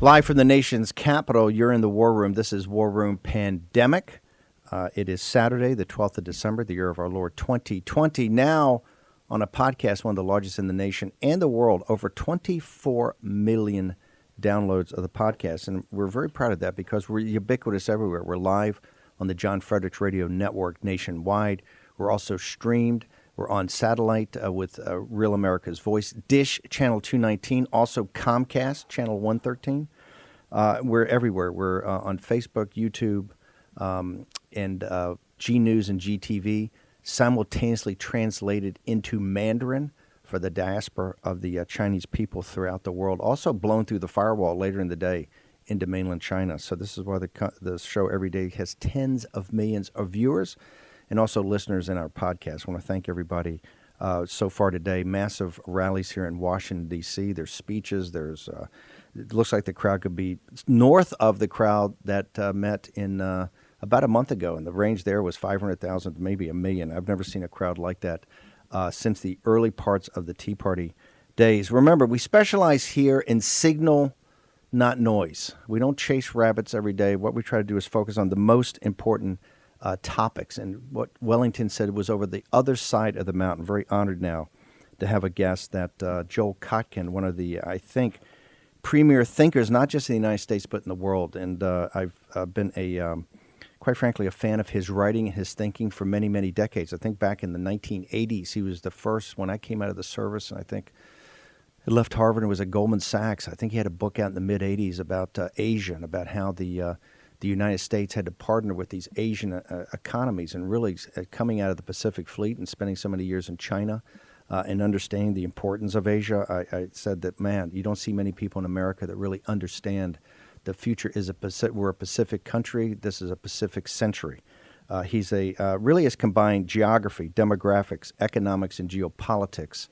Live from the nation's capital, you're in the War Room. This is War Room Pandemic. It is Saturday, the 12th of December, the year of our Lord 2020. Now on a podcast, one of the largest in the nation and the world, over 24 million downloads of the podcast. And we're very proud of that because we're ubiquitous everywhere. We're live on the John Fredericks Radio Network nationwide. We're also streamed. We're on satellite with Real America's Voice, Dish Channel 219, also Comcast Channel 113. We're everywhere. We're on Facebook, YouTube, and G News and GTV, simultaneously translated into Mandarin for the diaspora of the Chinese people throughout the world. Also blown through the firewall later in the day into mainland China. So this is why the show every day has tens of millions of viewers and also listeners in our podcast. I want to thank everybody so far today. Massive rallies here in Washington, D.C. There's speeches. There's it looks like the crowd could be north of the crowd that met in about a month ago, and the range there was 500,000 to maybe 1 million. I've never seen a crowd like that since the early parts of the Tea Party days. Remember, we specialize here in signal, not noise. We don't chase rabbits every day. What we try to do is focus on the most important topics. And what Wellington said was over the other side of the mountain. Very honored now to have a guest that Joel Kotkin, one of the, I think, premier thinkers, not just in the United States, but in the world. And I've been quite frankly, a fan of his writing and his thinking for many, many decades. I think back in the 1980s, he was the first, when I came out of the service, and I think he left Harvard and was at Goldman Sachs. I think he had a book out in the mid-'80s about Asia and about how the United States had to partner with these Asian economies and really coming out of the Pacific Fleet and spending so many years in China and understanding the importance of Asia. I said that, man, you don't see many people in America that really understand the future is we're a Pacific country. This is a Pacific century. He's really has combined geography, demographics, economics, and geopolitics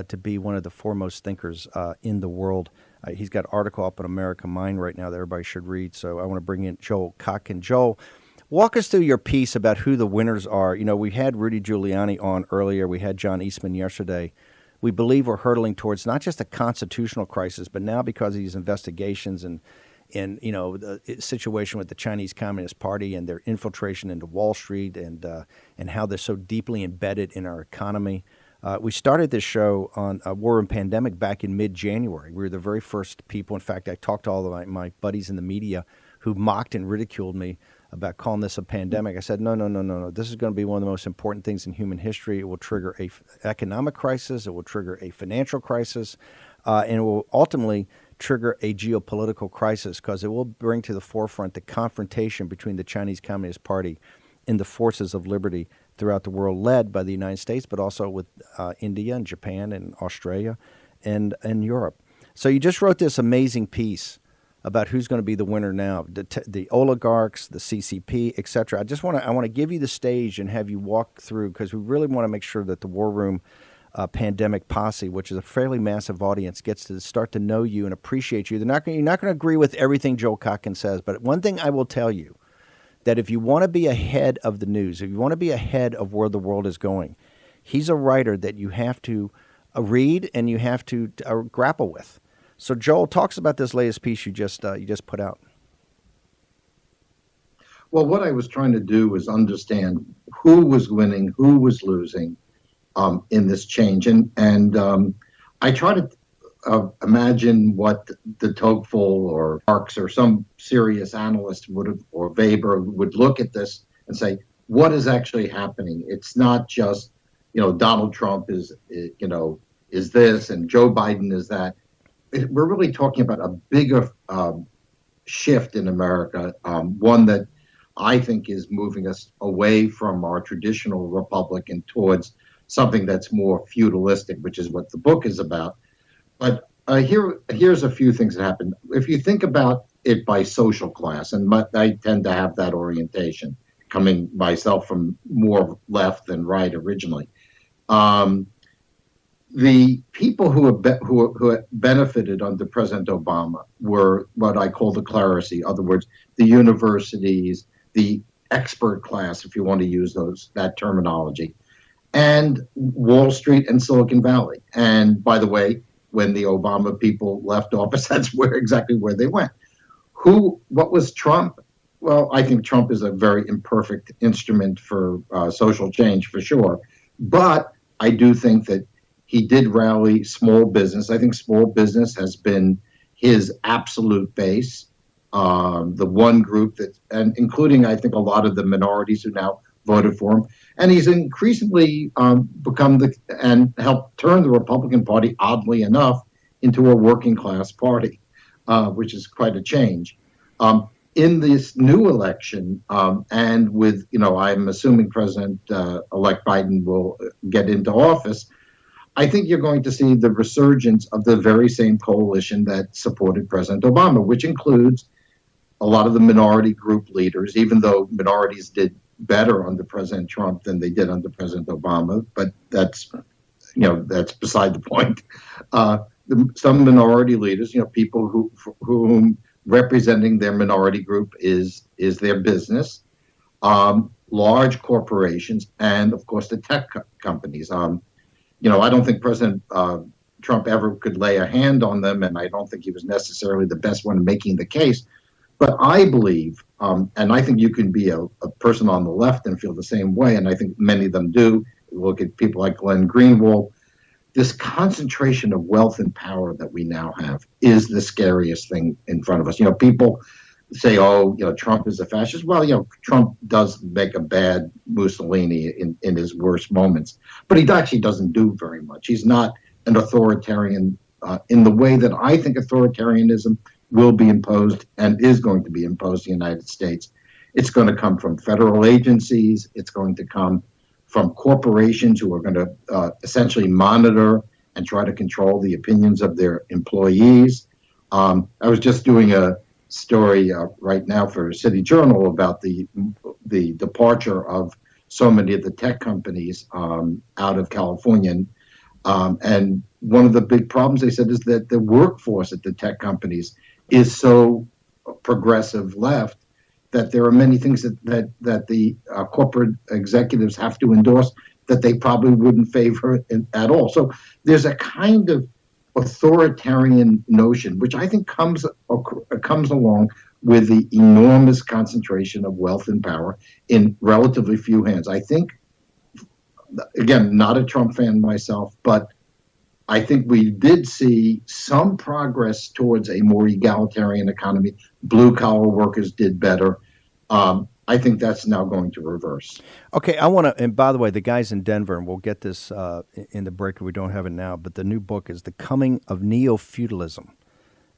to be one of the foremost thinkers in the world. He's got an article up on America Mind right now that everybody should read. So I want to bring in Joel Kotkin. Joel, walk us through your piece about who the winners are. You know, we had Rudy Giuliani on earlier. We had John Eastman yesterday. We believe we're hurtling towards not just a constitutional crisis, but now because of these investigations and you know, the situation with the Chinese Communist Party and their infiltration into Wall Street and how they're so deeply embedded in our economy. We started this show on War Room Pandemic back in mid-January. We were the very first people. In fact, I talked to all of my buddies in the media who mocked and ridiculed me about calling this a pandemic. I said, no. This is going to be one of the most important things in human history. It will trigger an economic crisis. It will trigger a financial crisis. And it will ultimately trigger a geopolitical crisis because it will bring to the forefront the confrontation between the Chinese Communist Party and the forces of liberty throughout the world, led by the United States, but also with India and Japan and Australia and Europe. So you just wrote this amazing piece about who's going to be the winner now, the oligarchs, the CCP, et cetera. I want to give you the stage and have you walk through, because we really want to make sure that the War Room Pandemic Posse, which is a fairly massive audience, gets to start to know you and appreciate you. You're not going to agree with everything Joel Kotkin says, but one thing I will tell you, that if you want to be ahead of the news, if you want to be ahead of where the world is going, he's a writer that you have to read and you have to grapple with. So Joel, talks about this latest piece you just put out. Well, what I was trying to do was understand who was winning, who was losing in this change. And I try to imagine what the Tocqueville or Marx or some serious analyst would have, or Weber would look at this and say, what is actually happening? It's not just, Donald Trump is this and Joe Biden is that. We're really talking about a bigger shift in America, one that I think is moving us away from our traditional republic and towards something that's more feudalistic, which is what the book is about. But here's a few things that happen. If you think about it by social class, and I tend to have that orientation, coming myself from more left than right originally. The people who benefited under President Obama were what I call the clerisy. In other words, the universities, the expert class, if you want to use that terminology, and Wall Street and Silicon Valley. And by the way, when the Obama people left office, that's exactly where they went. What was Trump? Well, I think Trump is a very imperfect instrument for social change, for sure. But I do think that he did rally small business. I think small business has been his absolute base. The one group that, and including, I think, a lot of the minorities who now voted for him. And he's increasingly become and helped turn the Republican Party, oddly enough, into a working class party, which is quite a change. In this new election, and with, I'm assuming President-elect Biden will get into office, I think you're going to see the resurgence of the very same coalition that supported President Obama, which includes a lot of the minority group leaders, even though minorities did better under President Trump than they did under President Obama, but that's beside the point. Some minority leaders, people whom representing their minority group is their business, large corporations, and of course the tech companies. I don't think President Trump ever could lay a hand on them, and I don't think he was necessarily the best one making the case. But I believe, and I think you can be a person on the left and feel the same way, and I think many of them do. Look at people like Glenn Greenwald. This concentration of wealth and power that we now have is the scariest thing in front of us. People say, Trump is a fascist. Well, Trump does make a bad Mussolini in his worst moments, but he actually doesn't do very much. He's not an authoritarian in the way that I think authoritarianism will be imposed and is going to be imposed in the United States. It's going to come from federal agencies. It's going to come from corporations who are going to essentially monitor and try to control the opinions of their employees. I was just doing a story right now for City Journal about the departure of so many of the tech companies out of California. And one of the big problems, they said, is that the workforce at the tech companies is so progressive left that there are many things that the corporate executives have to endorse that they probably wouldn't favor at all. So there's a kind of authoritarian notion, which I think comes along with the enormous concentration of wealth and power in relatively few hands. I think, again, not a Trump fan myself, but I think we did see some progress towards a more egalitarian economy. Blue-collar workers did better. I think that's now going to reverse. Okay, I want to, and by the way, the guys in Denver, and we'll get this in the break if we don't have it now, but the new book is The Coming of Neo-Feudalism,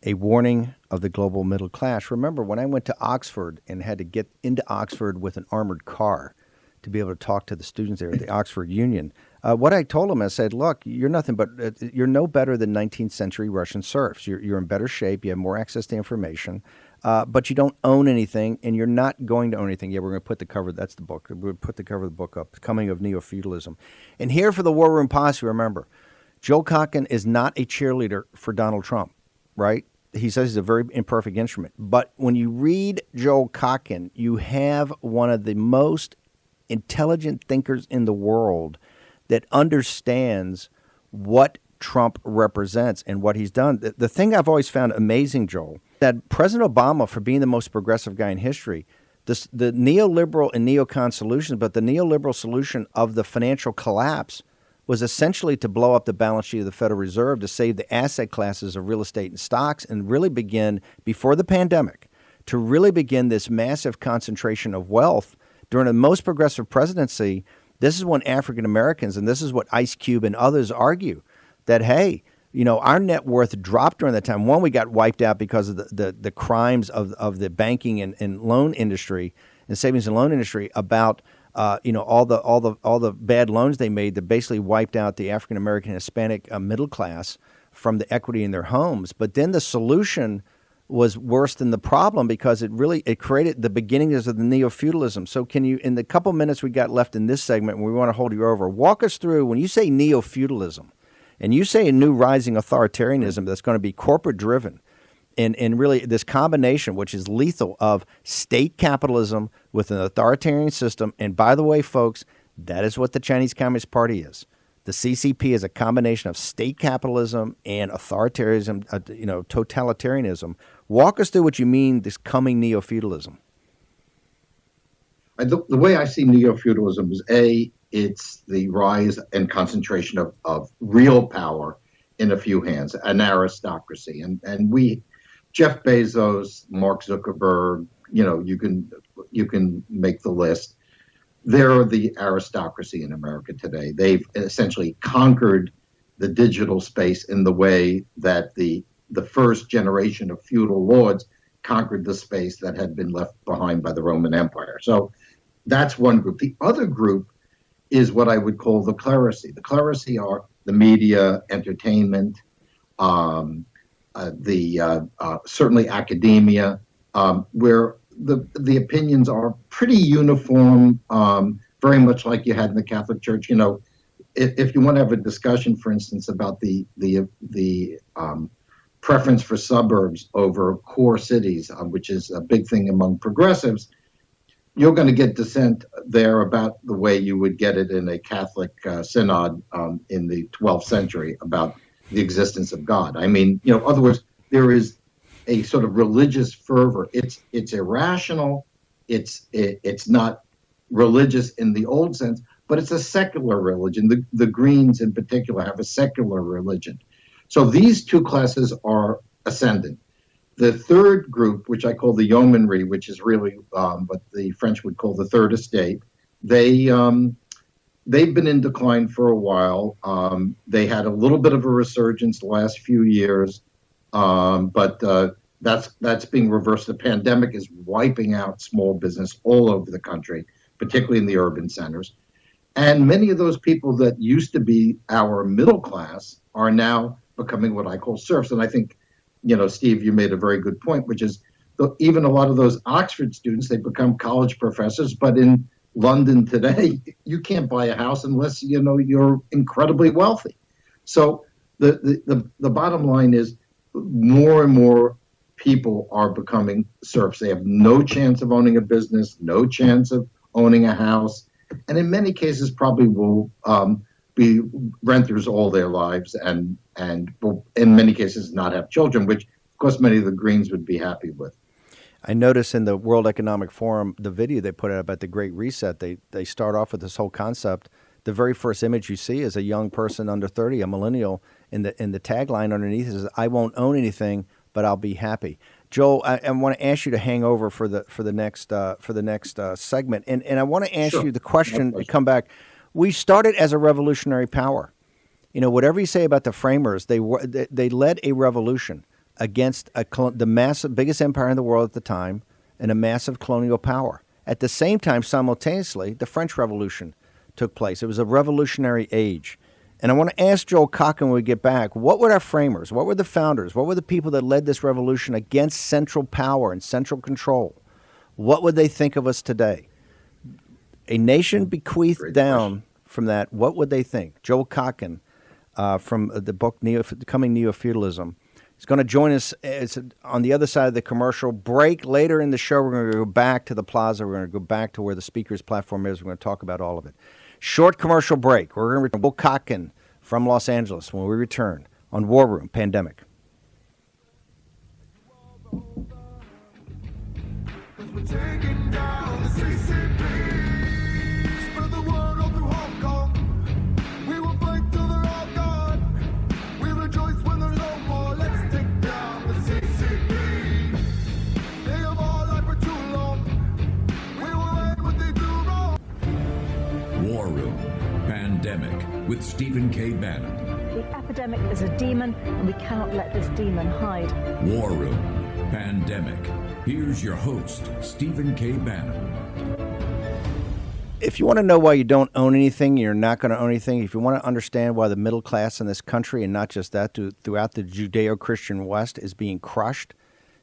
a warning of the global middle class. Remember, when I went to Oxford and had to get into Oxford with an armored car to be able to talk to the students there at the Oxford Union, what I told them, I said, look, you're nothing but, you're no better than 19th century Russian serfs. You're in better shape. You have more access to information, but you don't own anything, and you're not going to own anything. Yeah, we're going to put the cover, that's the book. We'll put the cover of the book up, Coming of Neo-Feudalism. And here for the War Room Posse, remember, Joe Kotkin is not a cheerleader for Donald Trump, right? He says he's a very imperfect instrument. But when you read Joe Kotkin, you have one of the most intelligent thinkers in the world that understands what Trump represents and what he's done. The thing I've always found amazing, Joel, that President Obama, for being the most progressive guy in history, the neoliberal and neocon solutions, but the neoliberal solution of the financial collapse was essentially to blow up the balance sheet of the Federal Reserve to save the asset classes of real estate and stocks and really begin, before the pandemic, to really begin this massive concentration of wealth during the most progressive presidency. This is when African Americans, and this is what Ice Cube and others argue, that, hey, our net worth dropped during that time. One, we got wiped out because of the crimes of the banking and loan industry and savings and loan industry about all the bad loans they made that basically wiped out the African American Hispanic middle class from the equity in their homes. But then the solution was worse than the problem because it created the beginnings of the neo-feudalism. So can you, in the couple minutes we got left in this segment, and we want to hold you over, walk us through, when you say neo-feudalism and you say a new rising authoritarianism that's going to be corporate-driven, and really this combination, which is lethal, of state capitalism with an authoritarian system. And by the way, folks, that is what the Chinese Communist Party is. The CCP is a combination of state capitalism and authoritarianism, totalitarianism. Walk us through what you mean, this coming neo-feudalism. The way I see neo-feudalism is, it's the rise and concentration of real power in a few hands, an aristocracy. And Jeff Bezos, Mark Zuckerberg, you can make the list. They're the aristocracy in America today. They've essentially conquered the digital space in the way that the first generation of feudal lords conquered the space that had been left behind by the Roman Empire. So that's one group. The other group is what I would call the clerisy. The clerisy are the media, entertainment, certainly academia, where the opinions are pretty uniform, very much like you had in the Catholic Church. If you want to have a discussion, for instance, about the preference for suburbs over core cities, which is a big thing among progressives, you're going to get dissent there about the way you would get it in a Catholic synod in the 12th century about the existence of God. I mean, in other words, there is a sort of religious fervor. It's irrational. It's not religious in the old sense, but it's a secular religion. The Greens in particular have a secular religion. So these two classes are ascendant. The third group, which I call the yeomanry, which is really what the French would call the third estate, they've been in decline for a while. They had a little bit of a resurgence the last few years, but that's being reversed. The pandemic is wiping out small business all over the country, particularly in the urban centers. And many of those people that used to be our middle class are now becoming what I call serfs. And I think, Steve, you made a very good point, which is even a lot of those Oxford students, they become college professors. But in London today, you can't buy a house unless, you're incredibly wealthy. So the bottom line is more and more people are becoming serfs. They have no chance of owning a business, no chance of owning a house, and in many cases probably will be renters all their lives and will, in many cases, not have children, which, of course, many of the Greens would be happy with. I noticed in the World Economic Forum, the video they put out about the Great Reset, they start off with this whole concept. The very first image you see is a young person under 30, a millennial, in the tagline underneath is, "I won't own anything, but I'll be happy." Joel, I want to ask you to hang over for the next segment, and I want to ask you the question to come back. We started as a revolutionary power. Whatever you say about the framers, they led a revolution against the biggest empire in the world at the time and a massive colonial power. At the same time, simultaneously, the French Revolution took place. It was a revolutionary age. And I want to ask Joel Kotkin when we get back, what were our framers? What were the founders? What were the people that led this revolution against central power and central control? What would they think of us today? A nation bequeathed down from that, what would they think? Joel Kotkin from the book Coming Neo-Feudalism is going to join us on the other side of the commercial break. Later in the show, we're going to go back to the plaza. We're going to go back to where the speaker's platform is. We're going to talk about all of it. Short commercial break. We're going to return. Joel Kotkin from Los Angeles when we return on War Room Pandemic. War Room Pandemic with Stephen K. Bannon. The epidemic is a demon, and we cannot let this demon hide. War Room Pandemic. Here's your host, Stephen K. Bannon. If you want to know why you don't own anything, you're not going to own anything. If you want to understand why the middle class in this country, and not just that, throughout the Judeo-Christian West, is being crushed,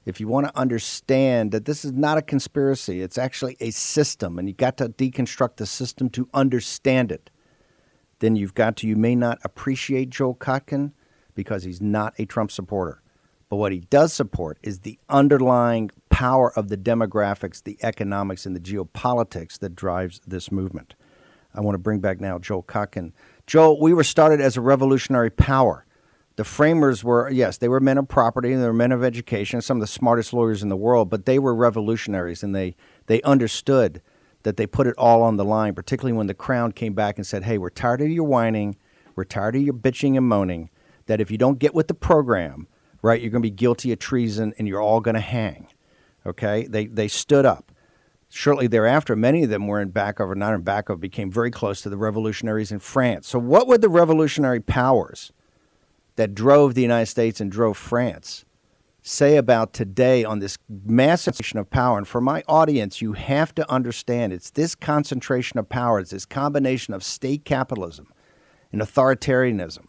if you want to understand that this is not a conspiracy, it's actually a system, and you got to deconstruct the system to understand it, then you may not appreciate Joel Kotkin because he's not a Trump supporter. But what he does support is the underlying power of the demographics, the economics, and the geopolitics that drives this movement. I want to bring back now Joel Kotkin Joel, we were started as a revolutionary power. The framers were, yes, they were men of property and they were men of education, some of the smartest lawyers in the world, but they were revolutionaries, and they understood that they put it all on the line, particularly when the crown came back and said, hey, we're tired of your whining, we're tired of your bitching and moaning, that if you don't get with the program, right, you're going to be guilty of treason and you're all going to hang. Okay? They stood up. Shortly thereafter, many of them were in back of, or not in back of, became very close to the revolutionaries in France. So what would the revolutionary powers that drove the United States and drove France say about today on this massive concentration of power? And for my audience, you have to understand it's this concentration of power, it's this combination of state capitalism and authoritarianism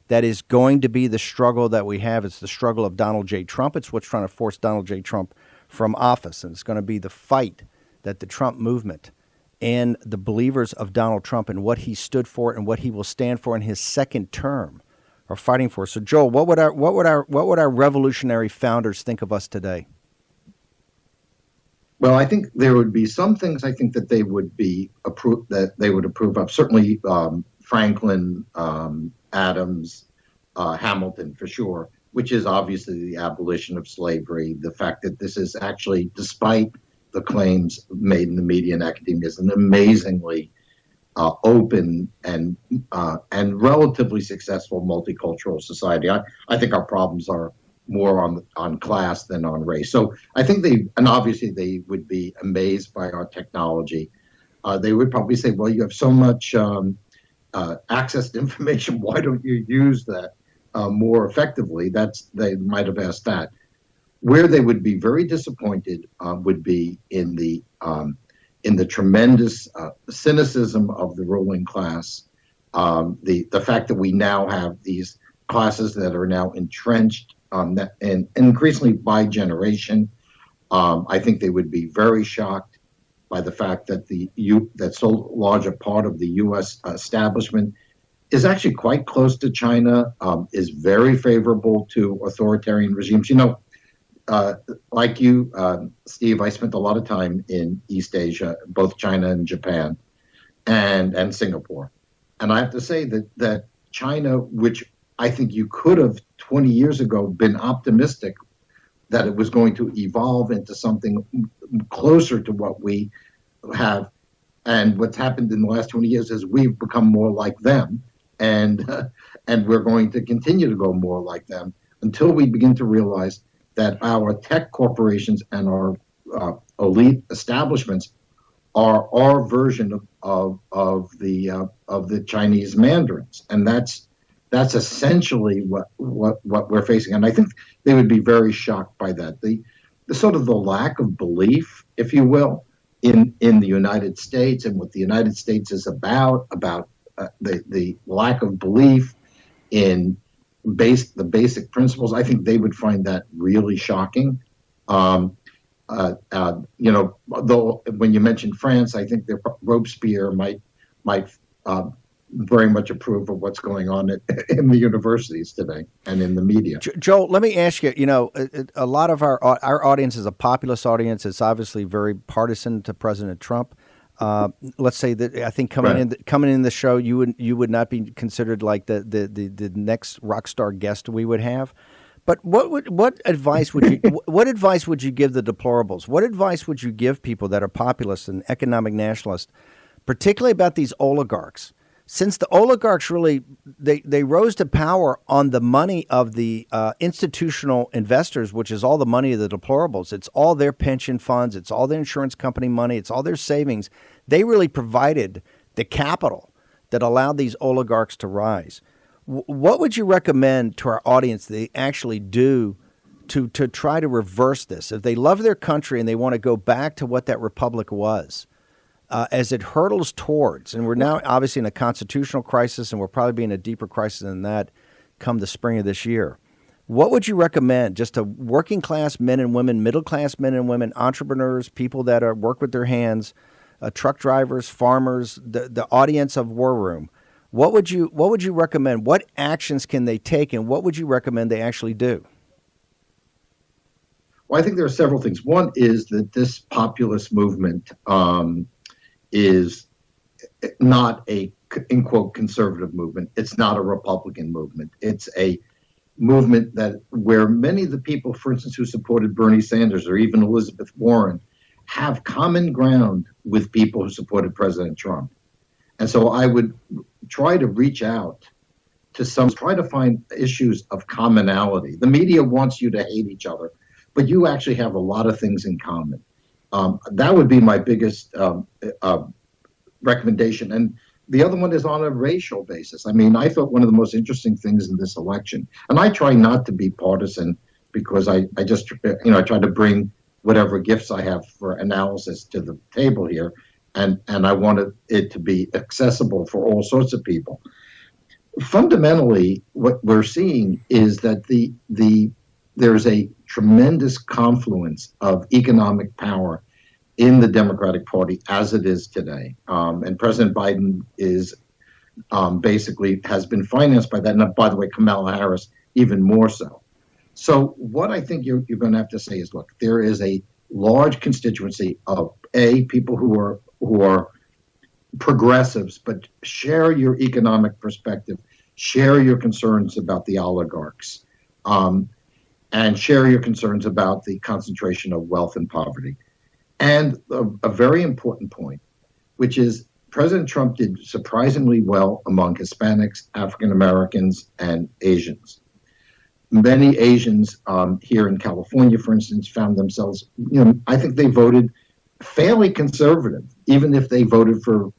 that is going to be the struggle that we have. It's the struggle of Donald J. Trump. It's what's trying to force Donald J. Trump from office. And it's going to be the fight that the Trump movement and the believers of Donald Trump and what he stood for and what he will stand for in his second term are fighting for. So, Joel, what would our revolutionary founders think of us today? Well, I think there would be some things I think that they would approve of. Certainly, Franklin, Adams, Hamilton, for sure, which is obviously the abolition of slavery. The fact that this is actually, despite the claims made in the media and academia, is an amazingly open and relatively successful multicultural society. I think our problems are more on class than on race. So I think obviously they would be amazed by our technology. They would probably say, well, you have so much access to information. Why don't you use that more effectively? They might have asked that. Where they would be very disappointed would be in the tremendous cynicism of the ruling class, the fact that we now have these classes that are now entrenched and increasingly by generation. I think they would be very shocked by the fact that that so large a part of the U.S. establishment is actually quite close to China, is very favorable to authoritarian regimes. Like you, Steve, I spent a lot of time in East Asia, both China and Japan, and Singapore. And I have to say that China, which I think you could have 20 years ago been optimistic that it was going to evolve into something closer to what we have. And what's happened in the last 20 years is we've become more like them, and we're going to continue to go more like them until we begin to realize that our tech corporations and our elite establishments are our version of the Chinese mandarins, and that's essentially what we're facing. And I think they would be very shocked by that. The sort of the lack of belief, if you will, in the United States and what the United States is about the lack of belief in the basic principles. I think they would find that really shocking. Though when you mentioned France, I think that Robespierre might very much approve of what's going on in the universities today and in the media. Joel, let me ask you, a lot of our audience is a populist audience. It's obviously very partisan to President Trump. Let's say that I think coming in the show, you would not be considered like the next rock star guest we would have. But what advice would you give the deplorables? What advice would you give people that are populists and economic nationalists, particularly about these oligarchs? Since the oligarchs really they rose to power on the money of the institutional investors, which is all the money of the deplorables. It's all their pension funds. It's all their insurance company money. It's all their savings. They really provided the capital that allowed these oligarchs to rise. What would you recommend to our audience they actually do to try to reverse this? If they love their country and they want to go back to what that republic was, as it hurtles towards, and we're now obviously in a constitutional crisis, and we'll probably be in a deeper crisis than that come the spring of this year. What would you recommend just to working class men and women, middle class men and women, entrepreneurs, people that work with their hands, truck drivers, farmers, the audience of War Room? What would you recommend? What actions can they take, and what would you recommend they actually do? Well, I think there are several things. One is that this populist movement is not a in quote, conservative movement. It's not a Republican movement. It's a movement that where many of the people, for instance, who supported Bernie Sanders or even Elizabeth Warren, have common ground with people who supported President Trump. And so I would try to reach out to try to find issues of commonality. The media wants you to hate each other, but you actually have a lot of things in common. That would be my biggest recommendation. And the other one is on a racial basis. I mean, I thought one of the most interesting things in this election, and I try not to be partisan because I just, I try to bring whatever gifts I have for analysis to the table here. And I wanted it to be accessible for all sorts of people. Fundamentally, what we're seeing is that there's a tremendous confluence of economic power in the Democratic Party as it is today. And President Biden is basically has been financed by that. And by the way, Kamala Harris even more so. So what I think you're going to have to say is, look, there is a large constituency of people who are progressives, but share your economic perspective, share your concerns about the oligarchs, and share your concerns about the concentration of wealth and poverty. And a very important point, which is President Trump did surprisingly well among Hispanics, African Americans, and Asians. Many Asians here in California, for instance, found themselves, I think they voted fairly conservative, even if they voted for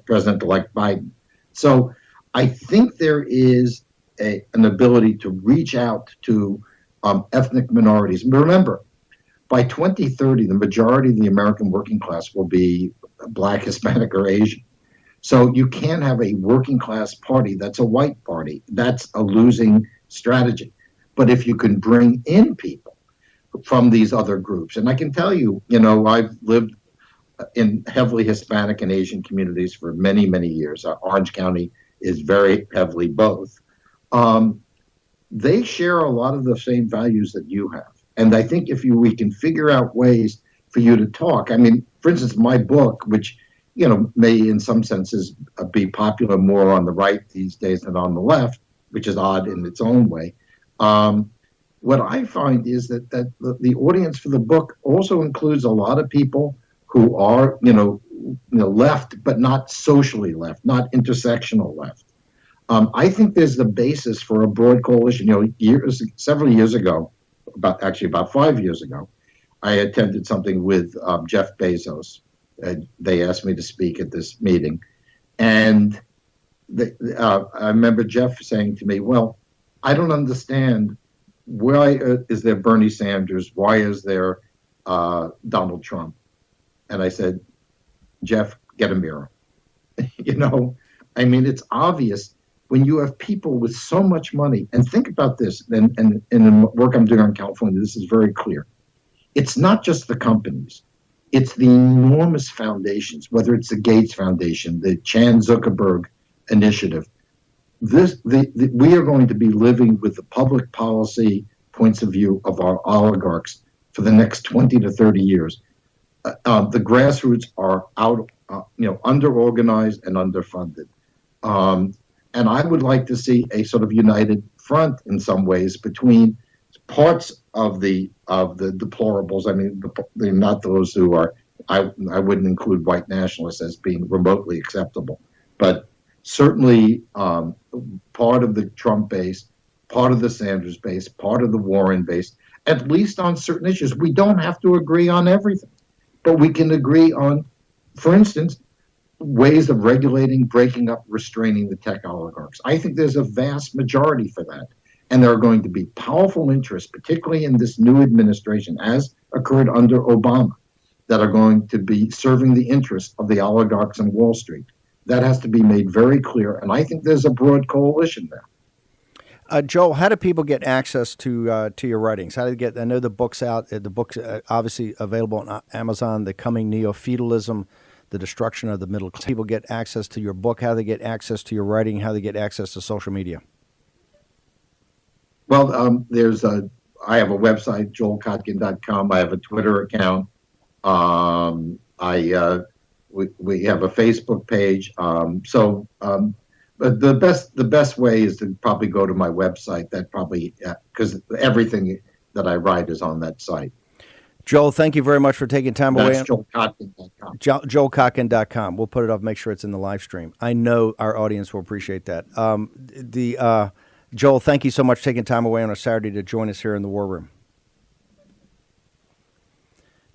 President-elect Biden. So I think there is an ability to reach out to ethnic minorities. Remember, by 2030, the majority of the American working class will be Black, Hispanic, or Asian. So you can't have a working class party that's a white party. That's a losing strategy. But if you can bring in people from these other groups, and I can tell you, I've lived in heavily Hispanic and Asian communities for many, many years. Orange County is very heavily both. They share a lot of the same values that you have. And I think if we can figure out ways for you to talk, I mean, for instance, my book, which, may in some senses be popular more on the right these days than on the left, which is odd in its own way. What I find is that the audience for the book also includes a lot of people who are, left, but not socially left, not intersectional left. I think there's the basis for a broad coalition. Several years ago, about 5 years ago, I attended something with Jeff Bezos. They asked me to speak at this meeting. And I remember Jeff saying to me, well, I don't understand, why is there Bernie Sanders? Why is there Donald Trump? And I said, Jeff, get a mirror. It's obvious when you have people with so much money, and think about this, and in the work I'm doing on California, this is very clear. It's not just the companies. It's the enormous foundations, whether it's the Gates Foundation, the Chan Zuckerberg Initiative. We are going to be living with the public policy points of view of our oligarchs for the next 20 to 30 years. The grassroots are under-organized and underfunded. And I would like to see a sort of united front in some ways between parts of the deplorables. I mean, they're not those who are. I wouldn't include white nationalists as being remotely acceptable, but certainly part of the Trump base, part of the Sanders base, part of the Warren base, at least on certain issues. We don't have to agree on everything, but we can agree on, for instance, ways of regulating, breaking up, restraining the tech oligarchs. I think there's a vast majority for that. And there are going to be powerful interests, particularly in this new administration, as occurred under Obama, that are going to be serving the interests of the oligarchs on Wall Street. That has to be made very clear. And I think there's a broad coalition there. Joel, how do people get access to your writings? How do they get? I know the book's out. The book's obviously available on Amazon. The Coming Neo-Feudalism, The Destruction of the Middle Class. People get access to your book. How do they get access to your writing? How do they get access to social media? Well, I have a website, joelkotkin.com. I have a Twitter account. I we have a Facebook page. But the best way is to probably go to my website. That probably because everything that I write is on that site. Joel, thank you very much for taking time away. That's joelkotkin.com. joelkotkin.com. We'll put it up, make sure it's in the live stream. I know our audience will appreciate that. Joel, thank you so much for taking time away on a Saturday to join us here in the War Room.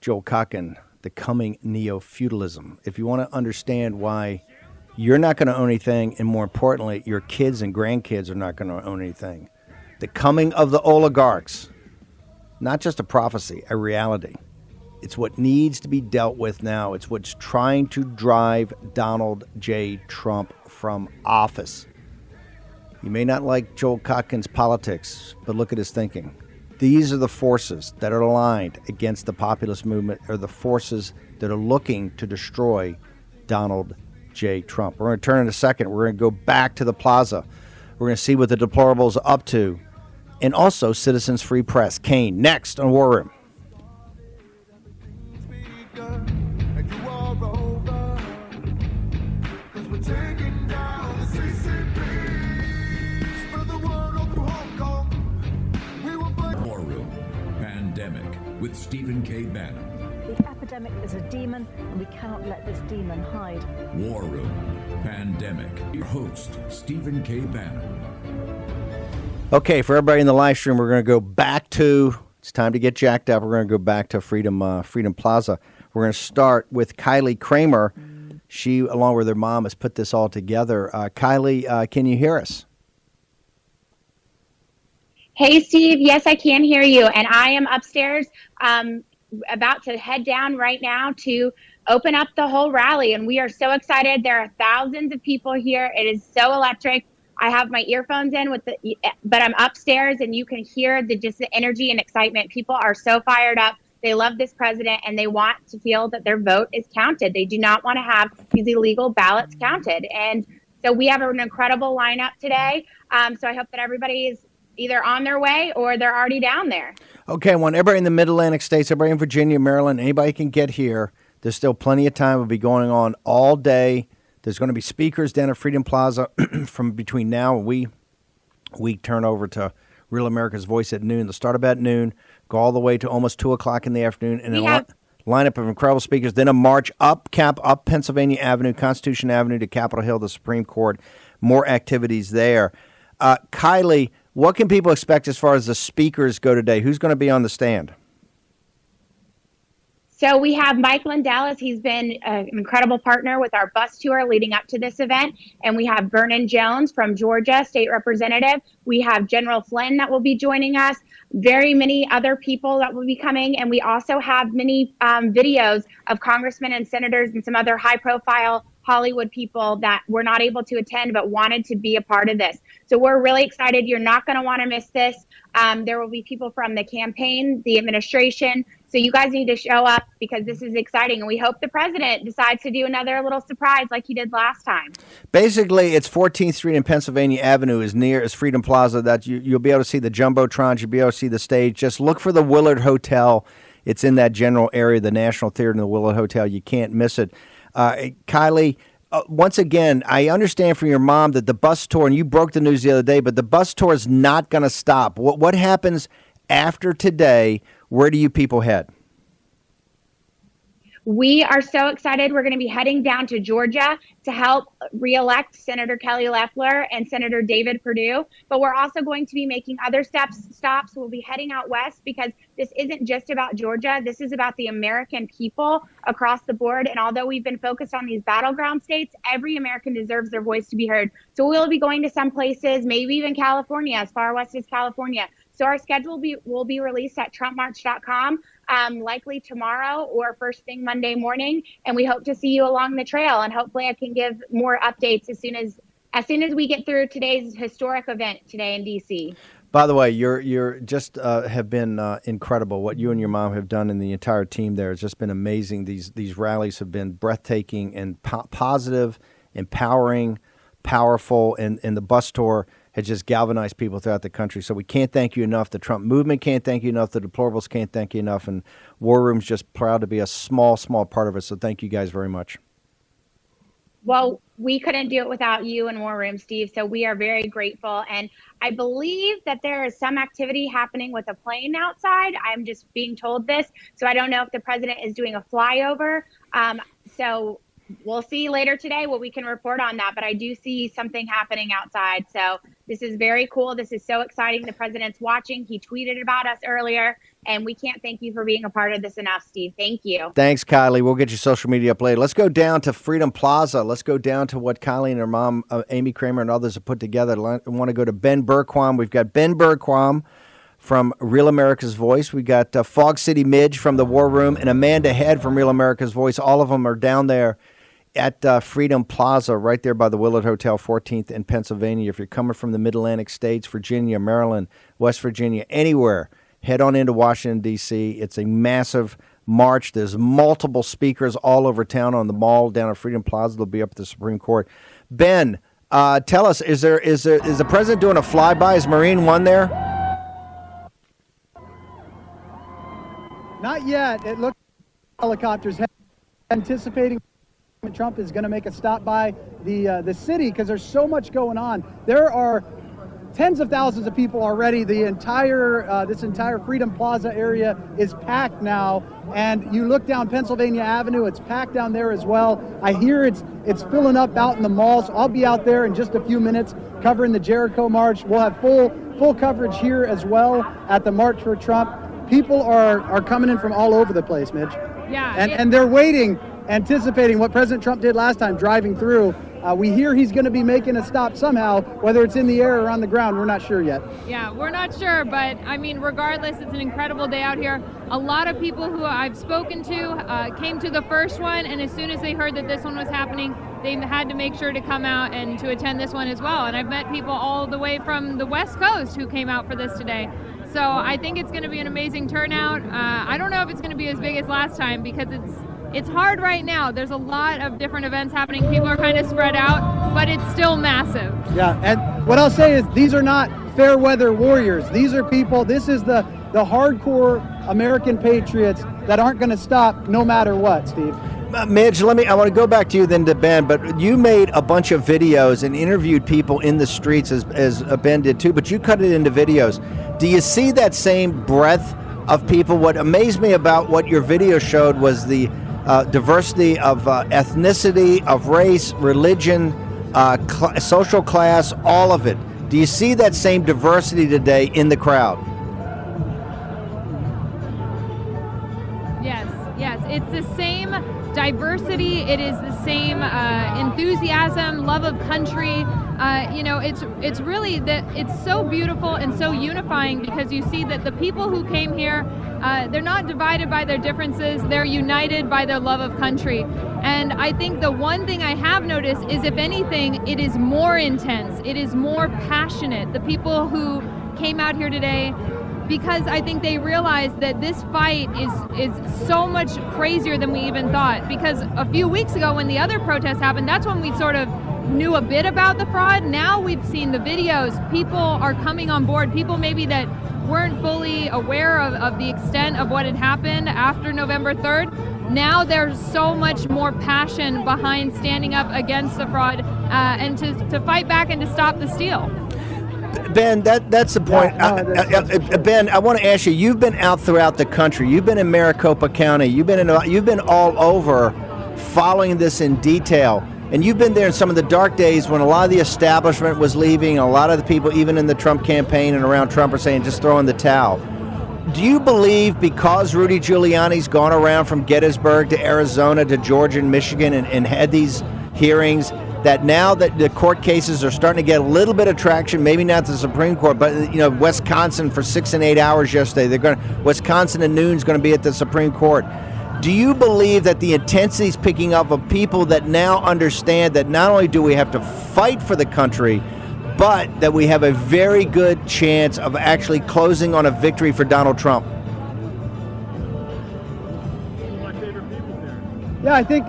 Joel Kotkin, The Coming Neo-Feudalism. If you want to understand why you're not going to own anything, and more importantly, your kids and grandkids are not going to own anything. The coming of the oligarchs. Not just a prophecy, a reality. It's what needs to be dealt with now. It's what's trying to drive Donald J. Trump from office. You may not like Joel Kotkin's politics, but look at his thinking. These are the forces that are aligned against the populist movement, or the forces that are looking to destroy Donald J. Trump. We're going to turn in a second. We're going to go back to the plaza. We're going to see what the deplorables are up to. And also Citizens Free Press. Kane, next on War Room. War Room Pandemic with Stephen K. Bannon. The epidemic is a demon, and we cannot let this demon hide. War Room Pandemic. Your host, Stephen K. Bannon. Okay, for everybody in the live stream, we're going to go back to, it's time to get jacked up. We're going to go back to Freedom Plaza. We're going to start with Kylie Kremer. She, along with her mom, has put this all together. Kylie, can you hear us? Hey, Steve. Yes, I can hear you. And I am upstairs about to head down right now to open up the whole rally. And we are so excited. There are thousands of people here. It is so electric. I have my earphones in but I'm upstairs, and you can hear just the energy and excitement. People are so fired up. They love this president, and they want to feel that their vote is counted. They do not want to have these illegal ballots counted. And so we have an incredible lineup today. So I hope that everybody is either on their way or they're already down there. Okay, I want everybody in the Mid-Atlantic states, everybody in Virginia, Maryland, anybody can get here. There's still plenty of time. It'll be going on all day. There's going to be speakers down at Freedom Plaza from between now and we turn over to Real America's Voice at noon. They'll start about noon, go all the way to almost 2 o'clock in the afternoon, and a lineup of incredible speakers. Then a march up Pennsylvania Avenue, Constitution Avenue to Capitol Hill, the Supreme Court. More activities there. Kylie, what can people expect as far as the speakers go today? Who's going to be on the stand? So we have Mike Lindellis. He's been an incredible partner with our bus tour leading up to this event. And we have Vernon Jones from Georgia, state representative. We have General Flynn that will be joining us. Very many other people that will be coming. And we also have many videos of congressmen and senators and some other high profile Hollywood people that were not able to attend but wanted to be a part of this. So we're really excited. You're not going to want to miss this. There will be people from the campaign, the administration. So you guys need to show up because this is exciting. And we hope the president decides to do another little surprise like he did last time. Basically, it's 14th Street and Pennsylvania Avenue is near as Freedom Plaza. That you'll be able to see the Jumbotrons. You'll be able to see the stage. Just look for the Willard Hotel. It's in that general area, the National Theater and the Willard Hotel. You can't miss it. Kylie, once again, I understand from your mom that the bus tour, and you broke the news the other day, but the bus tour is not going to stop. What happens after today? Where do you people head? We are so excited. We're going to be heading down to Georgia to help reelect Senator Kelly Loeffler and Senator David Perdue. But we're also going to be making other stops. We'll be heading out west because this isn't just about Georgia. This is about the American people across the board. And although we've been focused on these battleground states, every American deserves their voice to be heard. So we'll be going to some places, maybe even California, as far west as California. So our schedule will be released at TrumpMarch.com, likely tomorrow or first thing Monday morning. And we hope to see you along the trail. And hopefully I can give more updates as soon as we get through today's historic event today in D.C. By the way, you're just have been incredible. What you and your mom have done and the entire team there has just been amazing. These rallies have been breathtaking and positive, empowering, powerful, and the bus tour has just galvanized people throughout the country. So we can't thank you enough. The Trump movement can't thank you enough. The deplorables can't thank you enough. And War Room's just proud to be a small part of it. So thank you guys very much. Well, we couldn't do it without you in War Room, Steve. So we are very grateful. And I believe that there is some activity happening with a plane outside. I'm just being told this. So I don't know if the president is doing a flyover. So we'll see later today what we can report on that. But I do see something happening outside. So this is very cool. This is so exciting. The president's watching. He tweeted about us earlier. And we can't thank you for being a part of this enough, Steve. Thank you. Thanks, Kylie. We'll get your social media up later. Let's go down to Freedom Plaza. Let's go down to what Kylie and her mom, Amy Kremer, and others have put together. I want to go to Ben Bergquam. We've got Ben Bergquam from Real America's Voice. We got Fog City Midge from the War Room and Amanda Head from Real America's Voice. All of them are down there at Freedom Plaza, right there by the Willard Hotel, 14th in Pennsylvania. If you're coming from the Mid-Atlantic states, Virginia, Maryland, West Virginia, anywhere, head on into Washington, D.C. It's a massive march. There's multiple speakers all over town on the mall down at Freedom Plaza. They'll be up at the Supreme Court. Ben, tell us, is the president doing a flyby? Is Marine One there? Not yet. It looks like helicopters anticipating Trump is going to make a stop by the city because there's so much going on. There are tens of thousands of people already. The entire this entire Freedom Plaza area is packed now, and you look down Pennsylvania Avenue, it's packed down there as well. I hear it's filling up out in the malls. I'll be out there in just a few minutes covering the Jericho March. We'll have full coverage here as well at the March for Trump. People are coming in from all over the place, Midge. Yeah, and they're waiting, anticipating what President Trump did last time, driving through. We hear he's going to be making a stop somehow, whether it's in the air or on the ground. We're not sure yet. Yeah, we're not sure, but I mean, regardless, it's an incredible day out here. A lot of people who I've spoken to came to the first one, and as soon as they heard that this one was happening, they had to make sure to come out and to attend this one as well. And I've met people all the way from the West Coast who came out for this today. So I think it's going to be an amazing turnout. I don't know if it's going to be as big as last time because it's hard right now. There's a lot of different events happening. People are kind of spread out, but it's still massive. Yeah, and what I'll say is these are not fair weather warriors. These are people, this is the hardcore American patriots that aren't going to stop no matter what, Steve. Midge, I want to go back to you then to Ben, but you made a bunch of videos and interviewed people in the streets as Ben did too, but you cut it into videos. Do you see that same breadth of people? What amazed me about what your video showed was the diversity of ethnicity, of race, religion, social class, all of it. Do you see that same diversity today in the crowd? Yes, it's the same diversity. It is the same enthusiasm, love of country. It's really that it's so beautiful and so unifying because you see that the people who came here, they're not divided by their differences. They're united by their love of country. And I think the one thing I have noticed is, if anything, it is more intense. It is more passionate. The people who came out here today, because I think they realize that this fight is so much crazier than we even thought. Because a few weeks ago when the other protests happened, that's when we sort of knew a bit about the fraud. Now we've seen the videos. People are coming on board. People maybe that weren't fully aware of the extent of what had happened after November 3rd. Now there's so much more passion behind standing up against the fraud and to fight back and to stop the steal. Ben, that's the point. Ben, I want to ask you. You've been out throughout the country. You've been in Maricopa County. You've been all over, following this in detail. And you've been there in some of the dark days when a lot of the establishment was leaving. A lot of the people, even in the Trump campaign and around Trump, are saying just throw in the towel. Do you believe because Rudy Giuliani's gone around from Gettysburg to Arizona to Georgia and Michigan and had these hearings, that now that the court cases are starting to get a little bit of traction, maybe not the Supreme Court, but Wisconsin for 6 and 8 hours yesterday. Wisconsin at noon is going to be at the Supreme Court. Do you believe that the intensity is picking up of people that now understand that not only do we have to fight for the country, but that we have a very good chance of actually closing on a victory for Donald Trump? Yeah, I think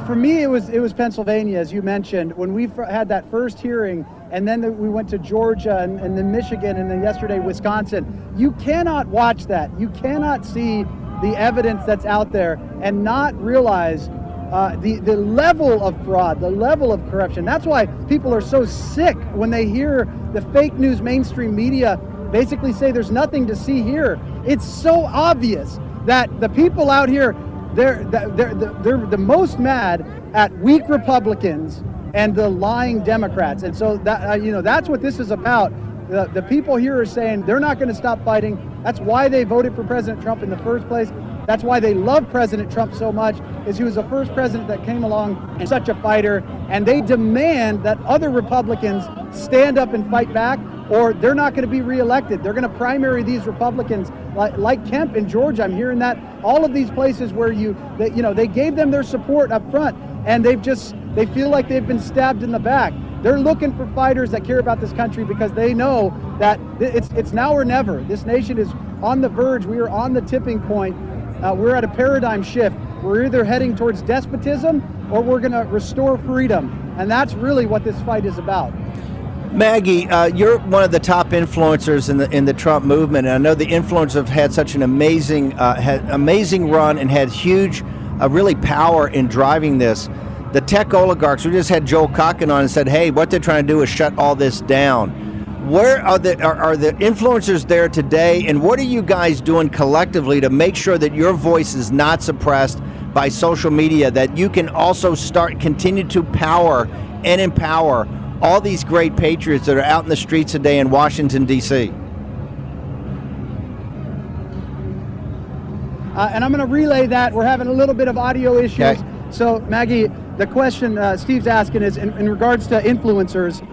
for me it was Pennsylvania, as you mentioned, when we had that first hearing, and then we went to Georgia and then Michigan, and then yesterday Wisconsin. You cannot watch that. You cannot see the evidence that's out there and not realize the level of fraud, the level of corruption. That's why people are so sick when they hear the fake news mainstream media basically say there's nothing to see here. It's so obvious that the people out here, they're the most mad at weak Republicans and the lying Democrats. And so that that's what this is about. The people here are saying they're not going to stop fighting. That's why they voted for President Trump in the first place. That's why they love President Trump so much, is he was the first president that came along and such a fighter. And they demand that other Republicans stand up and fight back, or they're not going to be reelected. They're going to primary these Republicans like Kemp in Georgia. I'm hearing that all of these places where they gave them their support up front, and they feel like they've been stabbed in the back. They're looking for fighters that care about this country because they know that it's now or never. This nation is on the verge. We are on the tipping point. We're at a paradigm shift. We're either heading towards despotism or we're going to restore freedom. And that's really what this fight is about. Maggie, you're one of the top influencers in the Trump movement. And I know the influencers have had such an amazing run and had huge really power in driving this. The tech oligarchs, we just had Joel Kotkin on and said, hey, what they're trying to do is shut all this down. Where are the influencers there today, and what are you guys doing collectively to make sure that your voice is not suppressed by social media, that you can also continue to power and empower all these great patriots that are out in the streets today in Washington, D.C.? And I'm going to relay that. We're having a little bit of audio issues. Okay. So, Maggie, the question Steve's asking is in regards to influencers,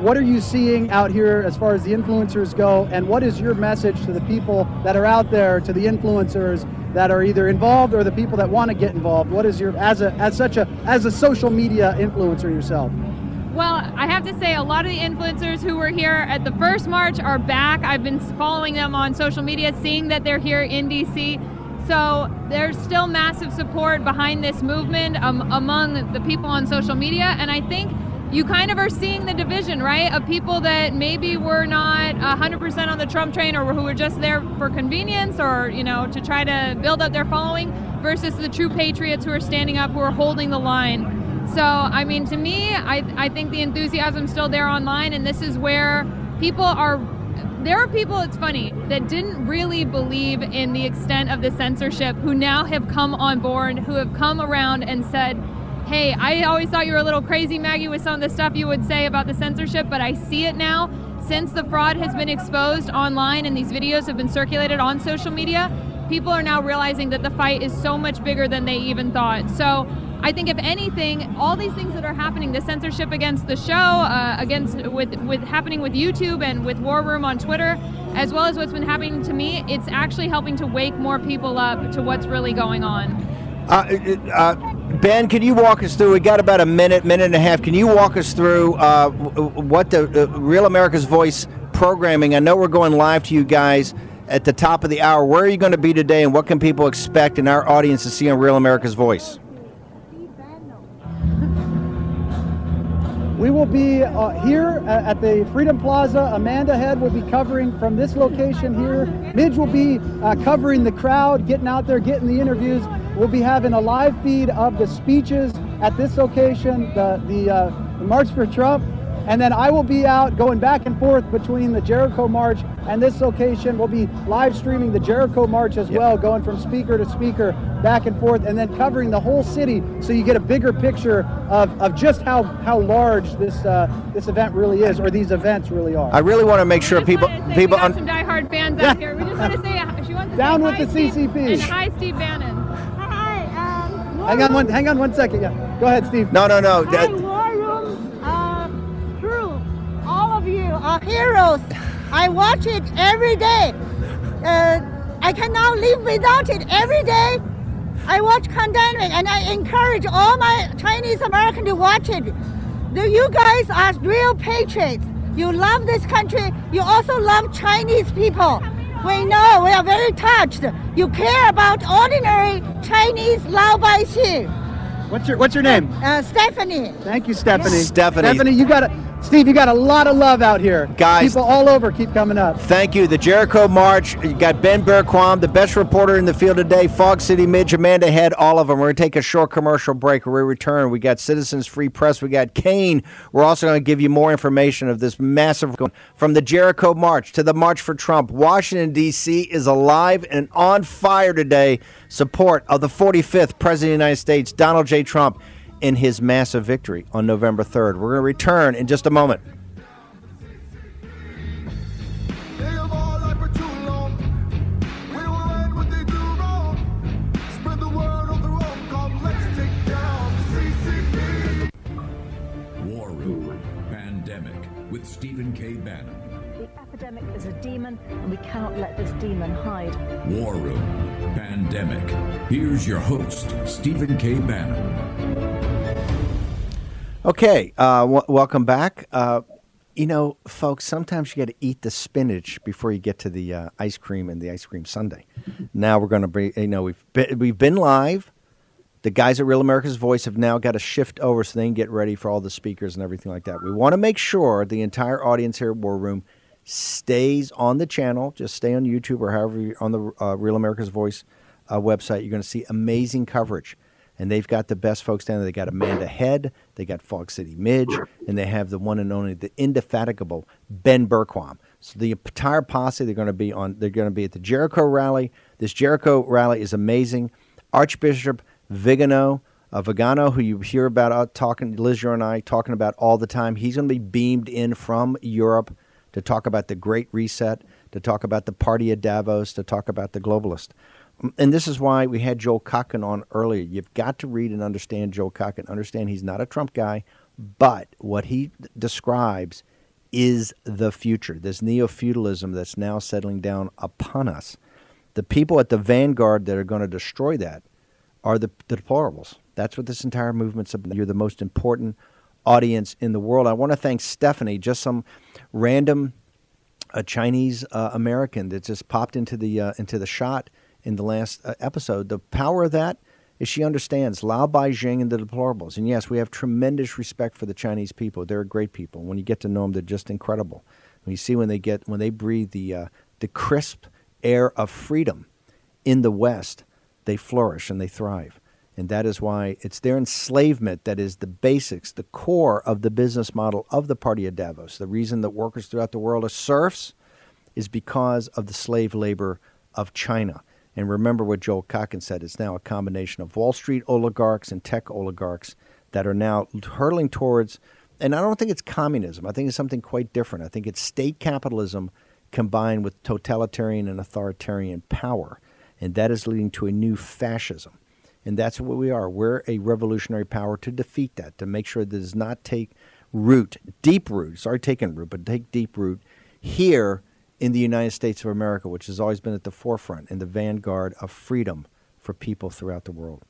what are you seeing out here as far as the influencers go, and what is your message to the people that are out there, to the influencers that are either involved or the people that want to get involved? What is your as a social media influencer yourself? Well, I have to say a lot of the influencers who were here at the first march are back. I've been following them on social media, seeing that they're here in DC. So there's still massive support behind this movement among the people on social media. And I think you kind of are seeing the division, right, of people that maybe were not 100% on the Trump train, or who were just there for convenience, or, to try to build up their following, versus the true patriots who are standing up, who are holding the line. So, I mean, to me, I think the enthusiasm's still there online, and this is where there are people, it's funny, that didn't really believe in the extent of the censorship, who now have come on board, who have come around and said, hey, I always thought you were a little crazy, Maggie, with some of the stuff you would say about the censorship, but I see it now. Since the fraud has been exposed online and these videos have been circulated on social media, people are now realizing that the fight is so much bigger than they even thought. So I think if anything, all these things that are happening, the censorship against the show, with happening with YouTube and with War Room on Twitter, as well as what's been happening to me, it's actually helping to wake more people up to what's really going on. Ben, can you walk us through? We got about a minute and a half. Can you walk us through what the Real America's Voice programming? I know we're going live to you guys at the top of the hour. Where are you going to be today, and what can people expect in our audience to see on Real America's Voice? We will be here at the Freedom Plaza. Amanda Head will be covering from this location here. Midge will be covering the crowd, getting out there, getting the interviews. We'll be having a live feed of the speeches at this location, the March for Trump. And then I will be out going back and forth between the Jericho March and this location. We'll be live streaming the Jericho March as well, going from speaker to speaker, back and forth, and then covering the whole city, so you get a bigger picture of just how large this event really is, or these events really are. I really want to make sure people we got some diehard fans out here. We just want to say she wants to down say with the CCP. And hi, Steve Bannon. Hi. Hang on one second. Yeah, go ahead, Steve. No. Hi, War Room crew. All of you are heroes. I watch it every day. I cannot live without it. Every day I watch Pandemic, and I encourage all my Chinese Americans to watch it. You guys are real patriots. You love this country. You also love Chinese people. We know, we are very touched. You care about ordinary Chinese Lao Baixi. What's your name? Stephanie. Thank you, Stephanie. Stephanie, you got Steve, you got a lot of love out here. Guys, people all over keep coming up. Thank you. The Jericho March. You got Ben Bergquam, the best reporter in the field today, Fog City Midge, Amanda Head, all of them. We're going to take a short commercial break. When we return, we got Citizens Free Press. We got Kane. We're also going to give you more information of this massive, from the Jericho March to the March for Trump. Washington, D.C. is alive and on fire today. Support of the 45th President of the United States, Donald J. Trump, in his massive victory on November 3rd. We're going to return in just a moment. War Room Pandemic with Stephen K. Bannon. The epidemic is a demon, and we cannot let this demon hide. War Room Pandemic. Here's your host, Stephen K. Bannon. Okay, welcome back. Folks, sometimes you got to eat the spinach before you get to the ice cream and the ice cream sundae. Now we're going to be, we've been live. The guys at Real America's Voice have now got to shift over so they can get ready for all the speakers and everything like that. We want to make sure the entire audience here at War Room stays on the channel. Just stay on YouTube or however you're on the Real America's Voice website. You're going to see amazing coverage. And they've got the best folks down there. They got Amanda Head, they got Fog City Midge, and they have the one and only, the indefatigable Ben Bergquam. So the entire posse, they're going to be at the Jericho rally. This Jericho rally is amazing. Archbishop Vigano, who you hear about talking, Liz and I talking about all the time, he's going to be beamed in from Europe to talk about the Great Reset, to talk about the Party of Davos, to talk about the globalist. And this is why we had Joel Kotkin on earlier. You've got to read and understand Joel Kotkin. Understand he's not a Trump guy, but what he describes is the future. This neo-feudalism that's now settling down upon us. The people at the vanguard that are going to destroy that are the deplorables. That's what this entire movement's about. You're the most important audience in the world. I want to thank Stephanie, just some random Chinese American that just popped into the shot in the last episode. The power of that is she understands Lao Beijing and the deplorables. And yes, we have tremendous respect for the Chinese people. They're great people. When you get to know them, they're just incredible. When you see when they breathe the crisp air of freedom in the West, they flourish and they thrive. And that is why it's their enslavement that is the basics, the core of the business model of the Party of Davos. The reason that workers throughout the world are serfs is because of the slave labor of China. And remember what Joel Kotkin said, it's now a combination of Wall Street oligarchs and tech oligarchs that are now hurtling towards, and I don't think it's communism. I think it's something quite different. I think it's state capitalism combined with totalitarian and authoritarian power. And that is leading to a new fascism. And that's what we are. We're a revolutionary power to defeat that, to make sure that it does not take root, deep root, sorry taking root, but take deep root here in the United States of America, which has always been at the forefront and the vanguard of freedom for people throughout the world.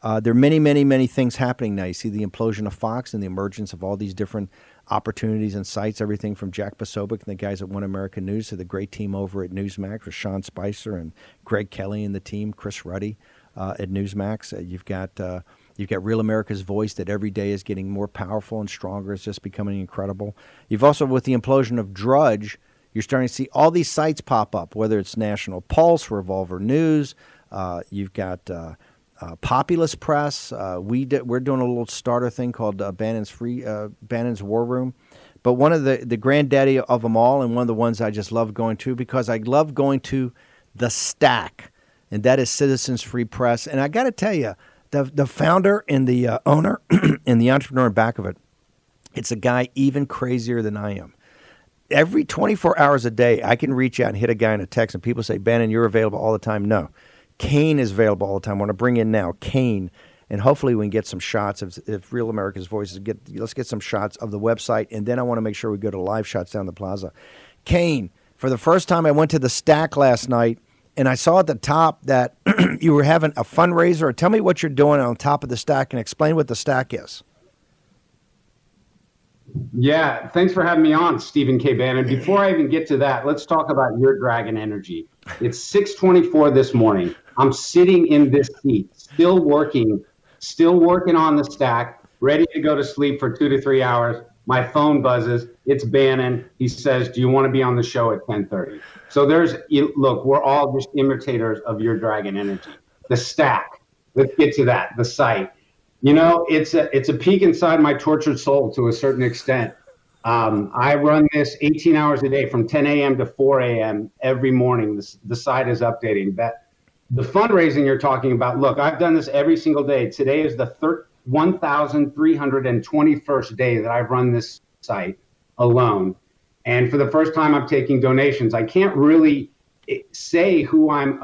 There are many, many, many things happening now. You see the implosion of Fox and the emergence of all these different opportunities and sites, everything from Jack Posobiec and the guys at One American News to the great team over at Newsmax with Sean Spicer and Greg Kelly and the team, Chris Ruddy at Newsmax. You've got Real America's Voice that every day is getting more powerful and stronger. It's just becoming incredible. You've also, with the implosion of Drudge, you're starting to see all these sites pop up, whether it's National Pulse, Revolver News. You've got Populist Press. We're doing a little starter thing called Bannon's War Room. But one of the granddaddy of them all, and one of the ones I just love going to, because I love going to the Stack, and that is Citizens Free Press. And I got to tell you, the founder and the owner and the entrepreneur back of it, it's a guy even crazier than I am. Every 24 hours a day, I can reach out and hit a guy in a text, and people say, Bannon, you're available all the time. No. Kane is available all the time. I want to bring in now Kane, and hopefully we can get some shots if Real America's Voices let's get some shots of the website, and then I want to make sure we go to live shots down the plaza. Kane, for the first time, I went to the Stack last night, and I saw at the top that you were having a fundraiser. Tell me what you're doing on top of the Stack and explain what the Stack is. Yeah, thanks for having me on, Stephen K. Bannon. Before I even get to that, let's talk about your Dragon Energy. It's 6:24 this morning. I'm sitting in this seat, still working on the Stack, ready to go to sleep for 2 to 3 hours. My phone buzzes. It's Bannon. He says, "Do you want to be on the show at 10:30?" So look, we're all just imitators of your dragon energy. The stack. Let's get to that. The site. It's a peek inside my tortured soul to a certain extent. I run this 18 hours a day from 10 a.m. to 4 a.m. every morning. The site is updating. The fundraising you're talking about, look, I've done this every single day. Today is the 1,321st day that I've run this site alone. And for the first time, I'm taking donations. I can't really say who I'm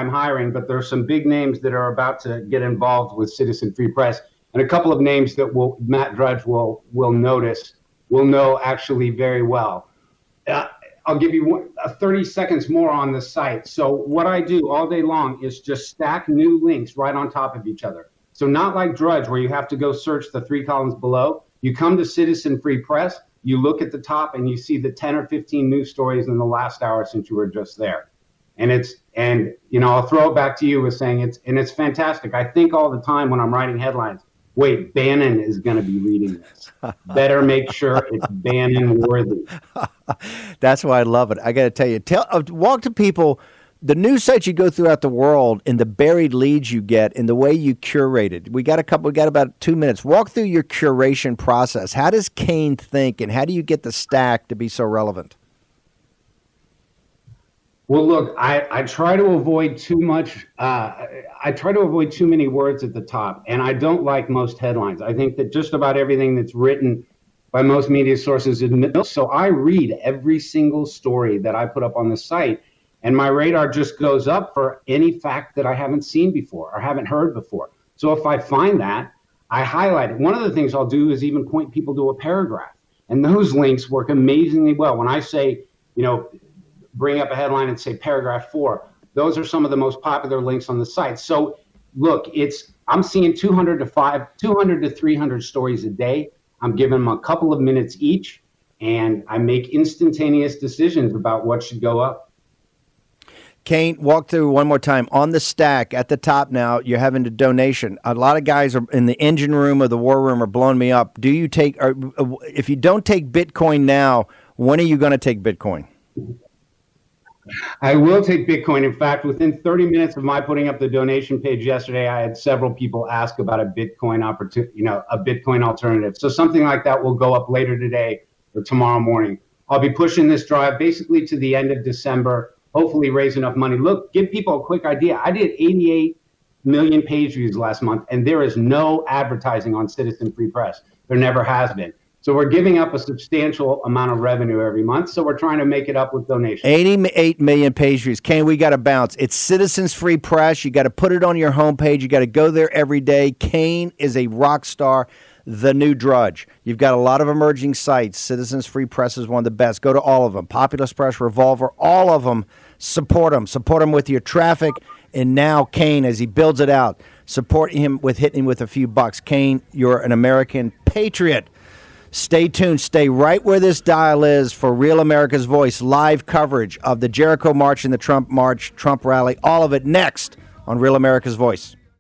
hiring, but there's some big names that are about to get involved with Citizen Free Press, and a couple of names that Matt Drudge will know actually very well. I'll give you 30 seconds more on the site. So what I do all day long is just stack new links right on top of each other. So not like Drudge, where you have to go search the 3 columns below. You come to Citizen Free Press, you look at the top, and you see the 10 or 15 news stories in the last hour since you were just there. And I'll throw it back to you with saying it's fantastic. I think all the time when I'm writing headlines, wait, Bannon is going to be reading this. Better make sure it's Bannon worthy. That's why I love it. I got to tell you, walk to people, the news sites you go throughout the world, and the buried leads you get, and the way you curate it. We got about 2 minutes. Walk through your curation process. How does Kane think, and how do you get the stack to be so relevant? Well, look, I try to avoid too much. I try to avoid too many words at the top, and I don't like most headlines. I think that just about everything that's written by most media sources is so I read every single story that I put up on the site, and my radar just goes up for any fact that I haven't seen before or haven't heard before. So if I find that, I highlight it. One of the things I'll do is even point people to a paragraph, and those links work amazingly well. When I say, bring up a headline and say paragraph 4. Those are some of the most popular links on the site. So look, I'm seeing 200 to 300 stories a day. I'm giving them a couple of minutes each, and I make instantaneous decisions about what should go up. Kane, walk through one more time. On the stack at the top now, you're having a donation. A lot of guys are in the engine room or the war room are blowing me up. Do you if you don't take Bitcoin now, when are you going to take Bitcoin? I will take Bitcoin. In fact, within 30 minutes of my putting up the donation page yesterday, I had several people ask about a Bitcoin a Bitcoin alternative. So something like that will go up later today or tomorrow morning. I'll be pushing this drive basically to the end of December, hopefully raise enough money. Look, give people a quick idea. I did 88 million page views last month, and there is no advertising on Citizen Free Press. There never has been. So we're giving up a substantial amount of revenue every month. So we're trying to make it up with donations. 88 million page views. Kane, we got to bounce. It's Citizens Free Press. You got to put it on your homepage. You got to go there every day. Kane is a rock star, the new Drudge. You've got a lot of emerging sites. Citizens Free Press is one of the best. Go to all of them. Populous Press, Revolver, all of them. Support them. Support them with your traffic. And now Kane, as he builds it out, support him with hitting him with a few bucks. Kane, you're an American patriot. Stay tuned. Stay right where this dial is for Real America's Voice live coverage of the Jericho March and the Trump March, Trump rally, all of it next on Real America's Voice.